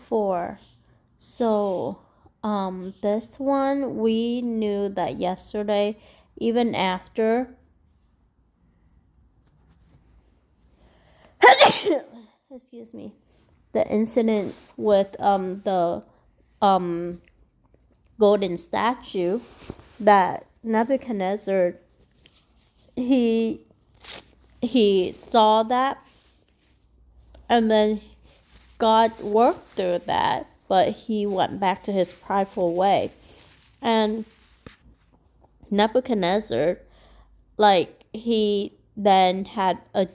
4. So, this one we knew that yesterday, even after excuse me, the incidents with the golden statue, that Nebuchadnezzar he saw that, and then God worked through that, but he went back to his prideful way. And Nebuchadnezzar, like, he then had a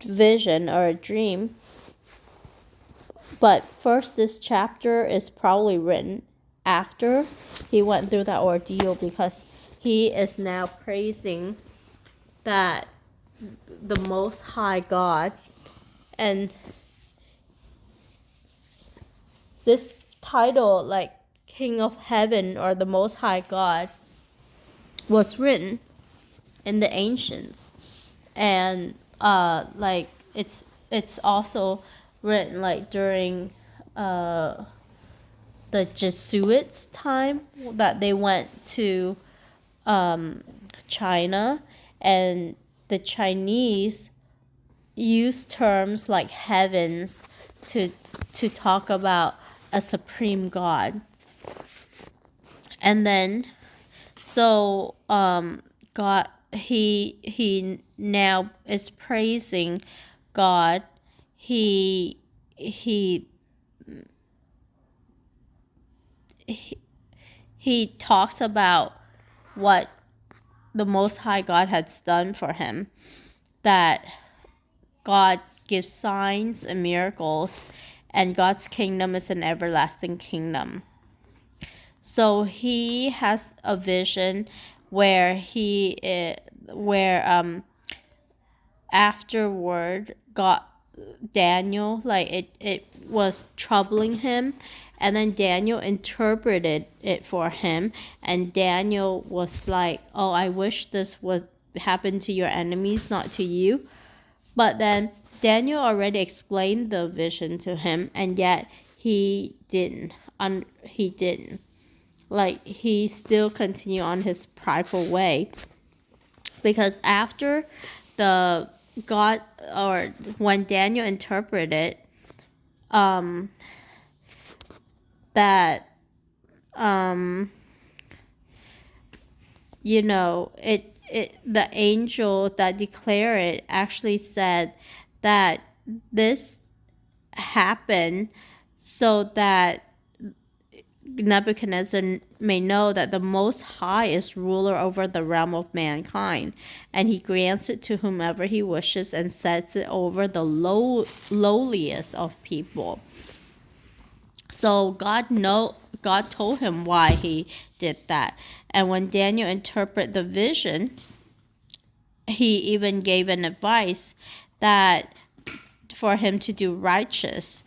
vision or a dream. But first, this chapter is probably written after he went through that ordeal, because he is now praising that the Most High God. And this title, like King of Heaven or the Most High God, was written in the ancients. And like it's also written like during the Jesuits' time, that they went to China, and the Chinese use terms like heavens to talk about a supreme God. And then so God, he now is praising God. He talks about what the Most High God has done for him, that God gives signs and miracles, and God's kingdom is an everlasting kingdom. So he has a vision where afterward God, Daniel, like it was troubling him, and then Daniel interpreted it for him, and Daniel was like, oh, I wish this would happen to your enemies, not to you. But then Daniel already explained the vision to him, and yet he didn't. Like, he still continued on his prideful way. Because after the God, or when Daniel interpreted that the angel that declared it actually said that this happened so that Nebuchadnezzar may know that the Most High is ruler over the realm of mankind, and he grants it to whomever he wishes and sets it over the lowliest of people. So God told him why he did that. And when Daniel interpreted the vision, he even gave an advice that for him to do righteous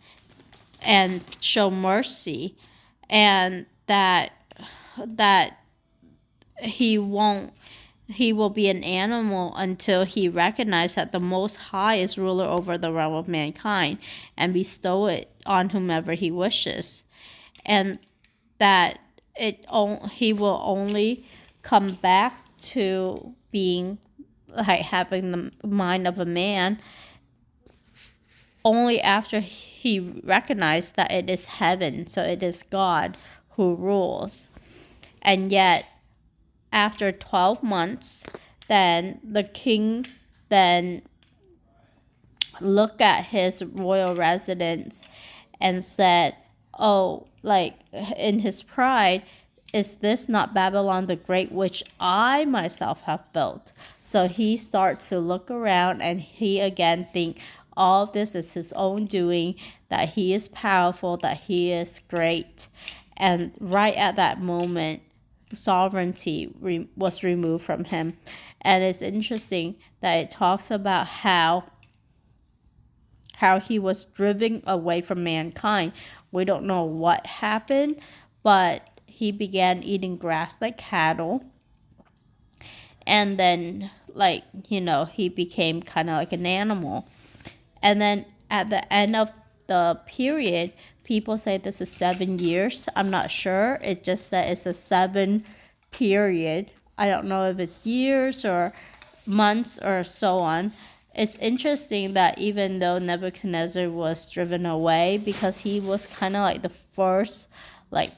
and show mercy, and that he will be an animal until he recognizes that the Most High is ruler over the realm of mankind, and bestow it on whomever he wishes, and that he will only come back to being like having the mind of a man only after he recognized that it is heaven, so it is God who rules. And yet, after 12 months, then the king then looked at his royal residence and said, oh, like, in his pride, is this not Babylon the Great, which I myself have built? So he starts to look around, and he again think all of this is his own doing, that he is powerful, that he is great. And right at that moment, sovereignty was removed from him. And it's interesting that it talks about how he was driven away from mankind. We don't know what happened, but he began eating grass like cattle. And then, like, he became kind of like an animal. And then at the end of the period, people say this is 7 years. I'm not sure. It just said it's a 7 period. I don't know if it's years or months or so on. It's interesting that even though Nebuchadnezzar was driven away, because he was kind of like the first like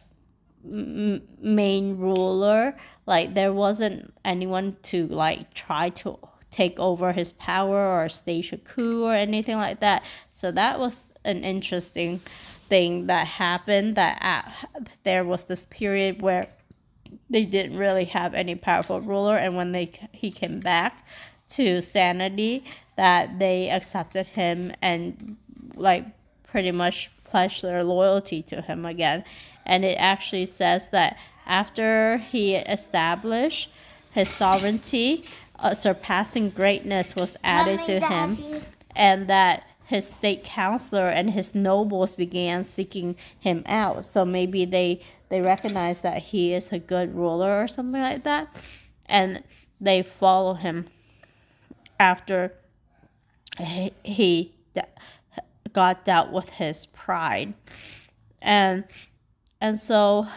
main ruler, like there wasn't anyone to like try to take over his power or stage a coup or anything like that. So that was an interesting thing that happened, that there was this period where they didn't really have any powerful ruler, and when he came back to sanity, that they accepted him and like pretty much pledged their loyalty to him again. And it actually says that after he established his sovereignty, a surpassing greatness was added to him, and that his state counselor and his nobles began seeking him out. So maybe they recognize that he is a good ruler or something like that, and they follow him after he got dealt with his pride. And so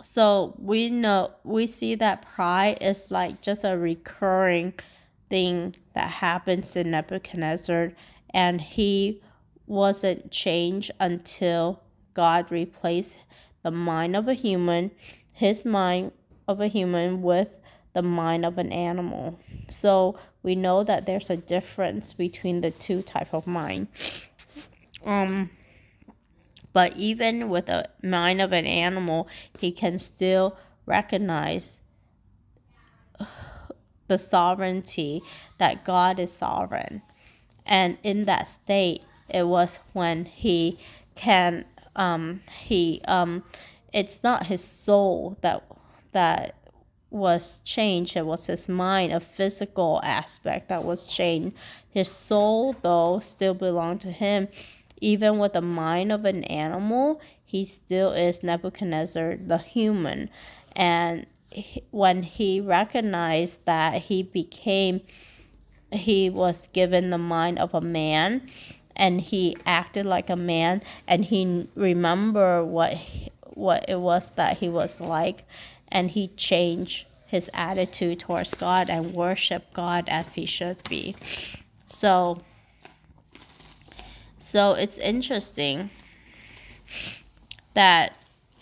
so we see that pride is like just a recurring thing that happens in Nebuchadnezzar, and he wasn't changed until God replaced the mind of a human, his mind of a human, with the mind of an animal. So we know that there's a difference between the two type of mind. But even with a mind of an animal, he can still recognize the sovereignty, that God is sovereign. And in that state, it was when he can it's not his soul that was changed. It was his mind, a physical aspect that was changed. His soul, though, still belonged to him. Even with the mind of an animal, he still is Nebuchadnezzar, the human. And when he recognized that he was given the mind of a man, and he acted like a man, and he remembered what it was that he was like, and he changed his attitude towards God and worshiped God as he should be. So it's interesting that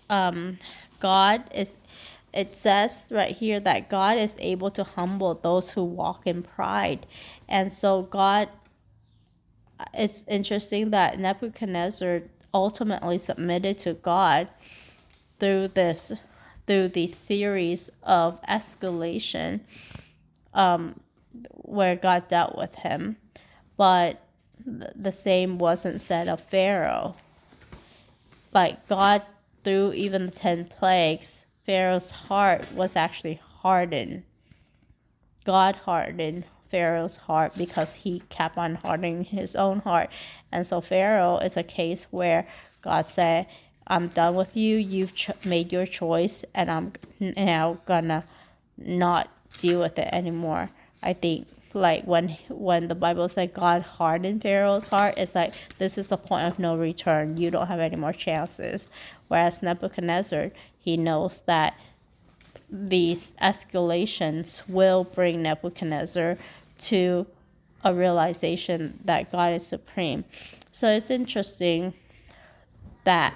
God is, it says right here that God is able to humble those who walk in pride. And so it's interesting that Nebuchadnezzar ultimately submitted to God through these series of escalation, where God dealt with him. But the same wasn't said of Pharaoh. Like God, through even the 10 plagues, Pharaoh's heart was actually hardened. God hardened Pharaoh's heart because he kept on hardening his own heart. And so Pharaoh is a case where God said, I'm done with you. You've made your choice, and I'm now gonna not deal with it anymore. I think like when the Bible said God hardened Pharaoh's heart, it's like this is the point of no return. You don't have any more chances. Whereas Nebuchadnezzar, he knows that these escalations will bring Nebuchadnezzar to a realization that God is supreme. So it's interesting that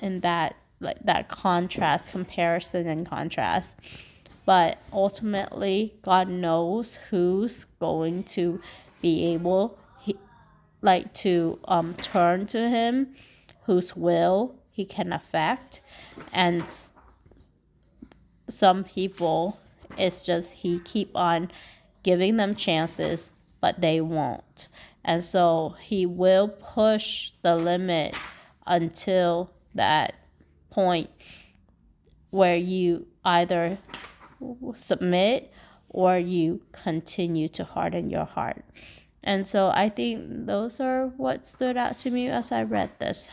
in that like that comparison and contrast. But ultimately, God knows who's going to be able to turn to him, whose will he can affect. And some people, it's just he keep on giving them chances, but they won't. And so he will push the limit until that point where you either submit or you continue to harden your heart. And so I think those are what stood out to me as I read this.